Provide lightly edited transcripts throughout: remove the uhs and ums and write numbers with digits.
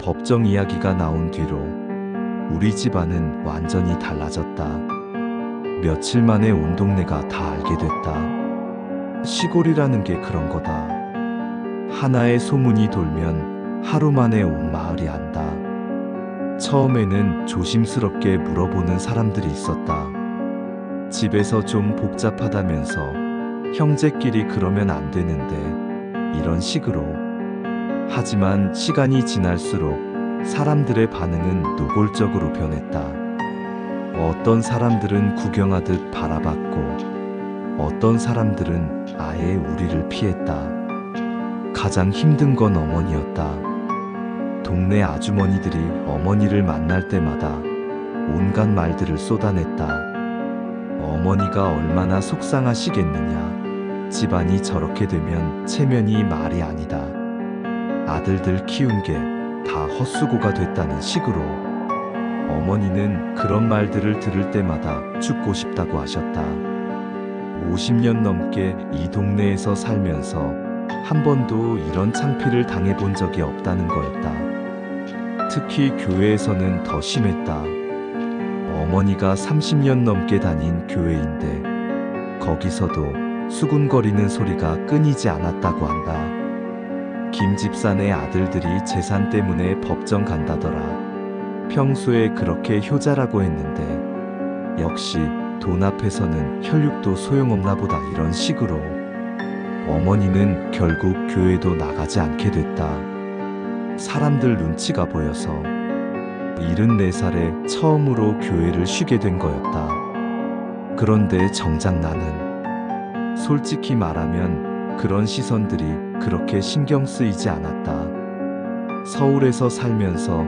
법정 이야기가 나온 뒤로 우리 집안은 완전히 달라졌다. 며칠 만에 온 동네가 다 알게 됐다. 시골이라는 게 그런 거다. 하나의 소문이 돌면 하루 만에 온 마을이 안다. 처음에는 조심스럽게 물어보는 사람들이 있었다. 집에서 좀 복잡하다면서 형제끼리 그러면 안 되는데 이런 식으로. 하지만 시간이 지날수록 사람들의 반응은 노골적으로 변했다. 어떤 사람들은 구경하듯 바라봤고 어떤 사람들은 아예 우리를 피했다. 가장 힘든 건 어머니였다. 동네 아주머니들이 어머니를 만날 때마다 온갖 말들을 쏟아냈다. 어머니가 얼마나 속상하시겠느냐. 집안이 저렇게 되면 체면이 말이 아니다. 아들들 키운 게 다 헛수고가 됐다는 식으로. 어머니는 그런 말들을 들을 때마다 죽고 싶다고 하셨다. 50년 넘게 이 동네에서 살면서 한 번도 이런 창피를 당해본 적이 없다는 거였다. 특히 교회에서는 더 심했다. 어머니가 30년 넘게 다닌 교회인데 거기서도 수군거리는 소리가 끊이지 않았다고 한다. 김 집사네 아들들이 재산 때문에 법정 간다더라. 평소에 그렇게 효자라고 했는데 역시 돈 앞에서는 혈육도 소용없나 보다 이런 식으로. 어머니는 결국 교회도 나가지 않게 됐다. 사람들 눈치가 보여서. 74살에 처음으로 교회를 쉬게 된 거였다. 그런데 정작 나는 솔직히 말하면 그런 시선들이 그렇게 신경 쓰이지 않았다. 서울에서 살면서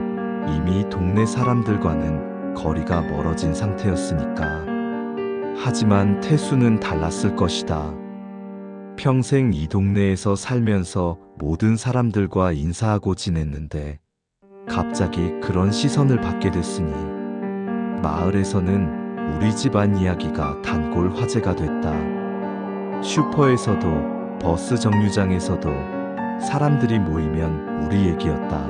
이미 동네 사람들과는 거리가 멀어진 상태였으니까. 하지만 태수는 달랐을 것이다. 평생 이 동네에서 살면서 모든 사람들과 인사하고 지냈는데 갑자기 그런 시선을 받게 됐으니 마을에서는 우리 집안 이야기가 단골 화제가 됐다. 슈퍼에서도 버스 정류장에서도 사람들이 모이면 우리 얘기였다.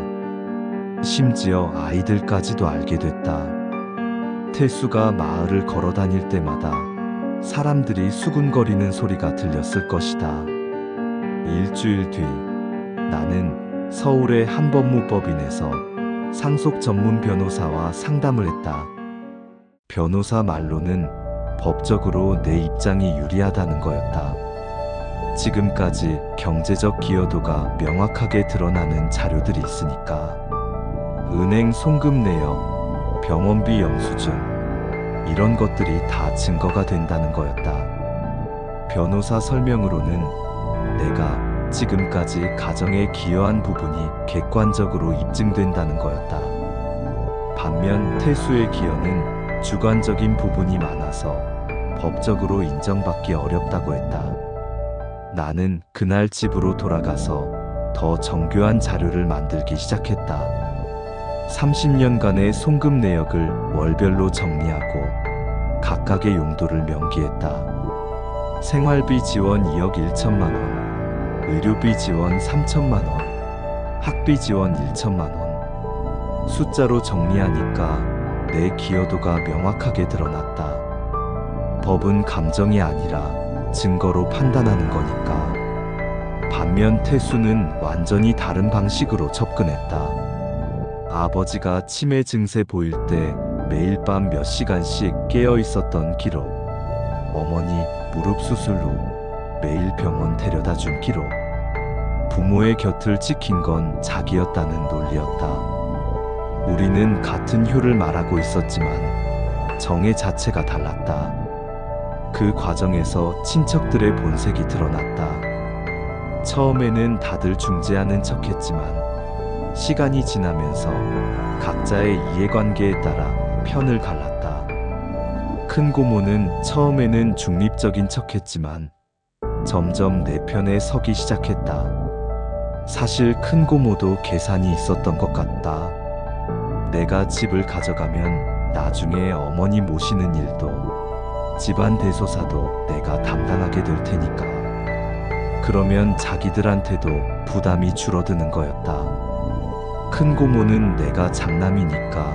심지어 아이들까지도 알게 됐다. 태수가 마을을 걸어 다닐 때마다 사람들이 수군거리는 소리가 들렸을 것이다. 일주일 뒤 나는 서울의 한 법무법인에서 상속 전문 변호사와 상담을 했다. 변호사 말로는 법적으로 내 입장이 유리하다는 거였다. 지금까지 경제적 기여도가 명확하게 드러나는 자료들이 있으니까. 은행 송금 내역, 병원비 영수증, 이런 것들이 다 증거가 된다는 거였다. 변호사 설명으로는 내가 지금까지 가정에 기여한 부분이 객관적으로 입증된다는 거였다. 반면 태수의 기여는 주관적인 부분이 많아서 법적으로 인정받기 어렵다고 했다. 나는 그날 집으로 돌아가서 더 정교한 자료를 만들기 시작했다. 30년간의 송금 내역을 월별로 정리하고 각각의 용도를 명기했다. 생활비 지원 2억 1천만 원, 의료비 지원 3천만 원, 학비 지원 1천만 원. 숫자로 정리하니까 내 기여도가 명확하게 드러났다. 법은 감정이 아니라 증거로 판단하는 거니까. 반면 태수는 완전히 다른 방식으로 접근했다. 아버지가 치매 증세 보일 때 매일 밤 몇 시간씩 깨어 있었던 기록, 어머니 무릎 수술 후 매일 병원 데려다 준 기록, 부모의 곁을 지킨 건 자기였다는 논리였다. 우리는 같은 효를 말하고 있었지만 정의 자체가 달랐다. 그 과정에서 친척들의 본색이 드러났다. 처음에는 다들 중재하는 척했지만 시간이 지나면서 각자의 이해관계에 따라 편을 갈랐다. 큰 고모는 처음에는 중립적인 척했지만 점점 내 편에 서기 시작했다. 사실 큰 고모도 계산이 있었던 것 같다. 내가 집을 가져가면 나중에 어머니 모시는 일도 집안 대소사도 내가 담당하게 될 테니까. 그러면 자기들한테도 부담이 줄어드는 거였다. 큰 고모는 내가 장남이니까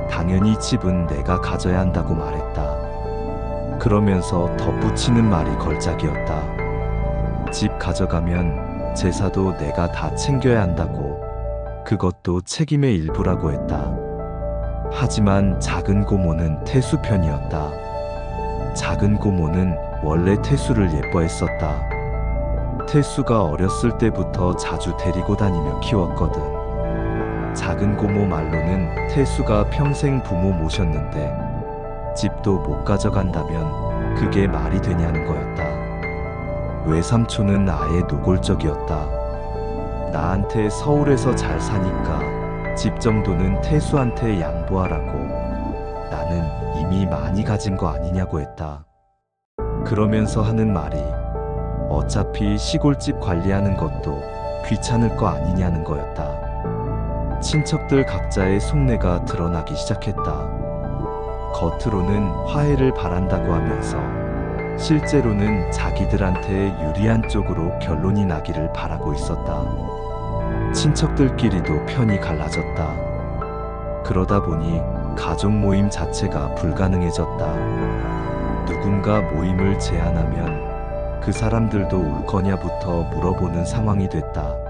당연히 집은 내가 가져야 한다고 말했다. 그러면서 덧붙이는 말이 걸작이었다. 집 가져가면 제사도 내가 다 챙겨야 한다고. 그것도 책임의 일부라고 했다. 하지만 작은 고모는 태수 편이었다. 작은 고모는 원래 태수를 예뻐했었다. 태수가 어렸을 때부터 자주 데리고 다니며 키웠거든. 작은 고모 말로는 태수가 평생 부모 모셨는데 집도 못 가져간다면 그게 말이 되냐는 거였다. 외삼촌은 아예 노골적이었다. 나한테 서울에서 잘 사니까 집 정도는 태수한테 양보하라고. 나는 이미 많이 가진 거 아니냐고 했다. 그러면서 하는 말이 어차피 시골집 관리하는 것도 귀찮을 거 아니냐는 거였다. 친척들 각자의 속내가 드러나기 시작했다. 겉으로는 화해를 바란다고 하면서 실제로는 자기들한테 유리한 쪽으로 결론이 나기를 바라고 있었다. 친척들끼리도 편이 갈라졌다. 그러다 보니 가족 모임 자체가 불가능해졌다. 누군가 모임을 제안하면 그 사람들도 올 거냐부터 물어보는 상황이 됐다.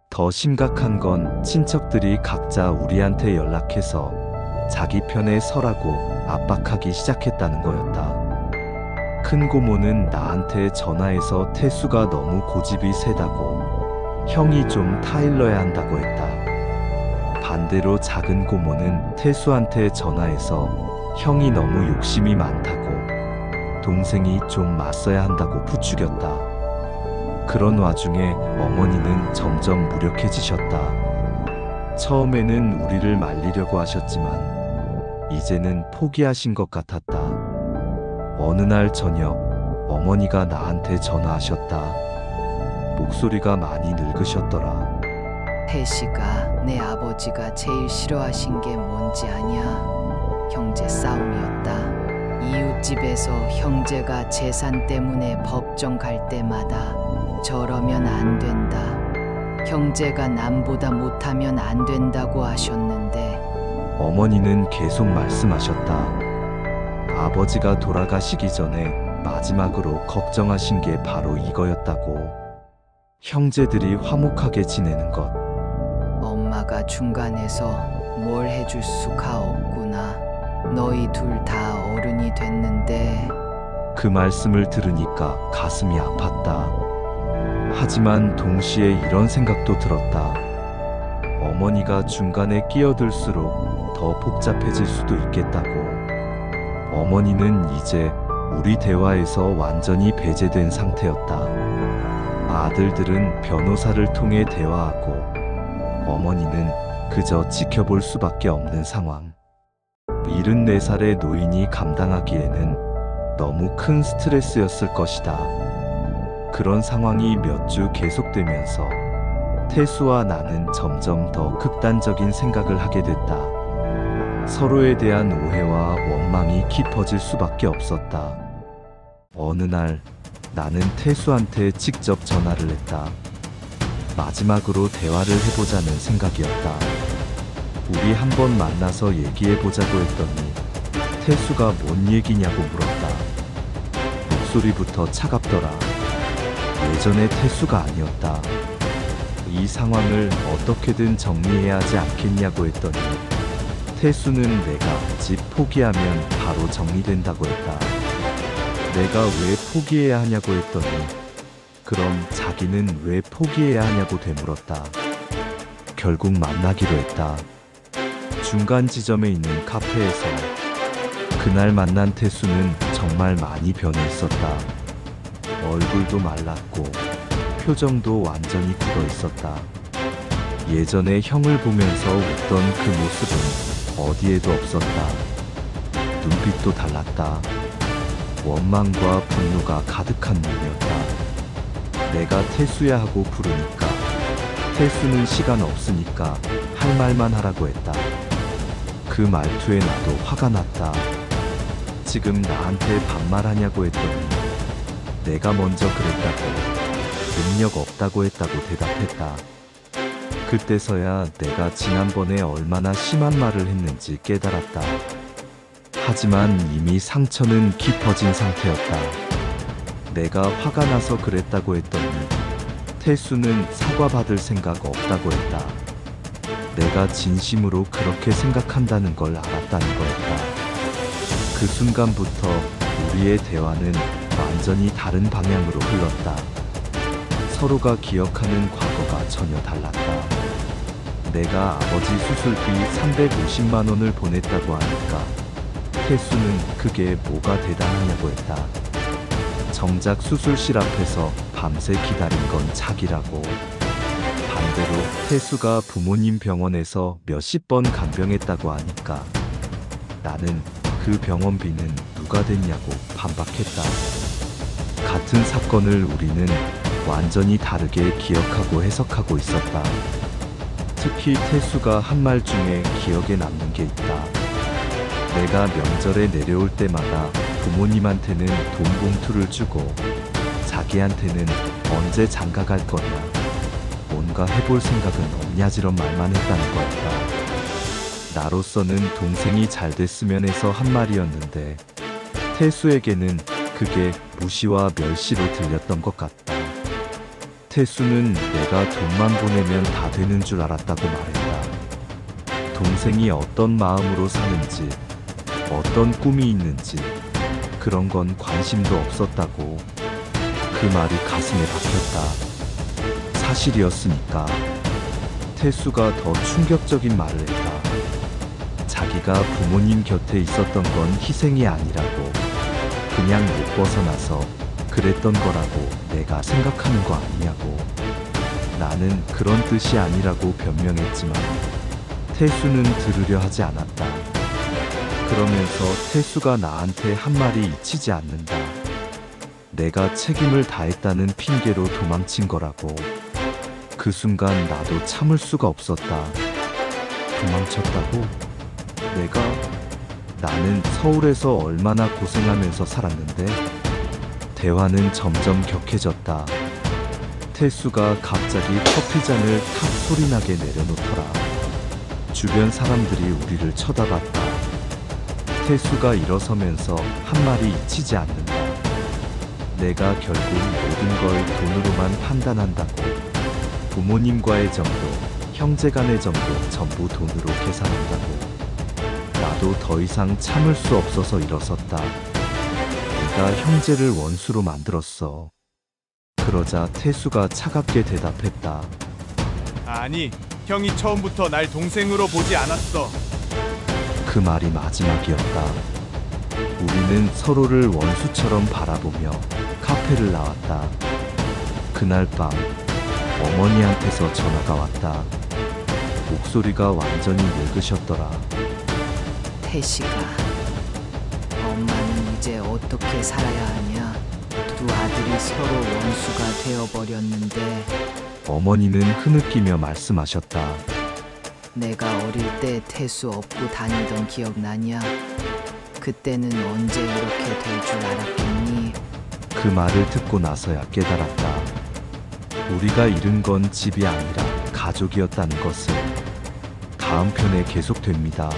더 심각한 건 친척들이 각자 우리한테 연락해서 자기 편에 서라고 압박하기 시작했다는 거였다. 큰 고모는 나한테 전화해서 태수가 너무 고집이 세다고 형이 좀 타일러야 한다고 했다. 반대로 작은 고모는 태수한테 전화해서 형이 너무 욕심이 많다고 동생이 좀 맞서야 한다고 부추겼다. 그런 와중에 어머니는 점점 무력해지셨다. 처음에는 우리를 말리려고 하셨지만 이제는 포기하신 것 같았다. 어느 날 저녁 어머니가 나한테 전화하셨다. 목소리가 많이 늙으셨더라. 태식아, 내 아버지가 제일 싫어하신 게 뭔지 아냐? 형제 싸움이었다. 이웃집에서 형제가 재산 때문에 법정 갈 때마다 저러면 안 된다. 형제가 남보다 못하면 안 된다고 하셨는데 어머니는 계속 말씀하셨다. 아버지가 돌아가시기 전에 마지막으로 걱정하신 게 바로 이거였다고. 형제들이 화목하게 지내는 것. 엄마가 중간에서 뭘 해줄 수가 없구나. 너희 둘 다 어른이 됐는데. 그 말씀을 들으니까 가슴이 아팠다. 하지만 동시에 이런 생각도 들었다. 어머니가 중간에 끼어들수록 더 복잡해질 수도 있겠다고. 어머니는 이제 우리 대화에서 완전히 배제된 상태였다. 아들들은 변호사를 통해 대화하고 어머니는 그저 지켜볼 수밖에 없는 상황. 74살의 노인이 감당하기에는 너무 큰 스트레스였을 것이다. 그런 상황이 몇 주 계속되면서 태수와 나는 점점 더 극단적인 생각을 하게 됐다. 서로에 대한 오해와 원망이 깊어질 수밖에 없었다. 어느 날 나는 태수한테 직접 전화를 했다. 마지막으로 대화를 해보자는 생각이었다. 우리 한번 만나서 얘기해보자고 했더니 태수가 뭔 얘기냐고 물었다. 목소리부터 차갑더라. 예전의 태수가 아니었다. 이 상황을 어떻게든 정리해야 하지 않겠냐고 했더니 태수는 내가 집 포기하면 바로 정리된다고 했다. 내가 왜 포기해야 하냐고 했더니 그럼 자기는 왜 포기해야 하냐고 되물었다. 결국 만나기로 했다. 중간 지점에 있는 카페에서. 그날 만난 태수는 정말 많이 변해 있었다. 얼굴도 말랐고 표정도 완전히 굳어 있었다. 예전에 형을 보면서 웃던 그 모습은 어디에도 없었다. 눈빛도 달랐다. 원망과 분노가 가득한 눈이었다. 내가 태수야 하고 부르니까 태수는 시간 없으니까 할 말만 하라고 했다. 그 말투에 나도 화가 났다. 지금 나한테 반말하냐고 했더니 내가 먼저 그랬다고, 능력 없다고 했다고 대답했다. 그때서야 내가 지난번에 얼마나 심한 말을 했는지 깨달았다. 하지만 이미 상처는 깊어진 상태였다. 내가 화가 나서 그랬다고 했더니 태수는 사과받을 생각 없다고 했다. 내가 진심으로 그렇게 생각한다는 걸 알았다는 거였다. 그 순간부터 우리의 대화는 완전히 다른 방향으로 흘렀다. 서로가 기억하는 과거가 전혀 달랐다. 내가 아버지 수술비 350만 원을 보냈다고 하니까 태수는 그게 뭐가 대단하냐고 했다. 정작 수술실 앞에서 밤새 기다린 건 자기라고. 반대로 태수가 부모님 병원에서 몇십 번 간병했다고 하니까 나는 그 병원비는 누가 댔냐고 반박했다. 같은 사건을 우리는 완전히 다르게 기억하고 해석하고 있었다. 특히 태수가 한 말 중에 기억에 남는 게 있다. 내가 명절에 내려올 때마다 부모님한테는 돈 봉투를 주고 자기한테는 언제 장가 갈 거냐, 뭔가 해볼 생각은 없냐지런 말만 했다는 거였다. 나로서는 동생이 잘 됐으면 해서 한 말이었는데 태수에게는 그게 무시와 멸시로 들렸던 것 같다. 태수는 내가 돈만 보내면 다 되는 줄 알았다고 말했다. 동생이 어떤 마음으로 사는지, 어떤 꿈이 있는지 그런 건 관심도 없었다고. 그 말이 가슴에 박혔다. 사실이었으니까. 태수가 더 충격적인 말을 했다. 자기가 부모님 곁에 있었던 건 희생이 아니라고, 그냥 못 벗어나서 그랬던 거라고 내가 생각하는 거 아니냐고. 나는 그런 뜻이 아니라고 변명했지만 태수는 들으려 하지 않았다. 그러면서 태수가 나한테 한 말이 잊히지 않는다. 내가 책임을 다했다는 핑계로 도망친 거라고. 그 순간 나도 참을 수가 없었다. 도망쳤다고? 나는 서울에서 얼마나 고생하면서 살았는데. 대화는 점점 격해졌다. 태수가 갑자기 커피잔을 탁 소리나게 내려놓더라. 주변 사람들이 우리를 쳐다봤다. 태수가 일어서면서 한 말이 잊히지 않는다. 내가 결국 모든 걸 돈으로만 판단한다고. 부모님과의 정도, 형제간의 정도 전부 돈으로 계산한다고. 나도 더 이상 참을 수 없어서 일어섰다. 네가 형제를 원수로 만들었어. 그러자 태수가 차갑게 대답했다. 아니, 형이 처음부터 날 동생으로 보지 않았어. 그 말이 마지막이었다. 우리는 서로를 원수처럼 바라보며 카페를 나왔다. 그날 밤 어머니한테서 전화가 왔다. 목소리가 완전히 늙으셨더라. 태식아, 엄마는 이제 어떻게 살아야 하냐? 두 아들이 서로 원수가 되어버렸는데. 어머니는 흐느끼며 말씀하셨다. 내가 어릴 때 태수 업고 다니던 기억 나냐? 그때는 언제 이렇게 될 줄 알았겠니? 그 말을 듣고 나서야 깨달았다. 우리가 잃은 건 집이 아니라 가족이었다는 것을. 다음 편에 계속됩니다.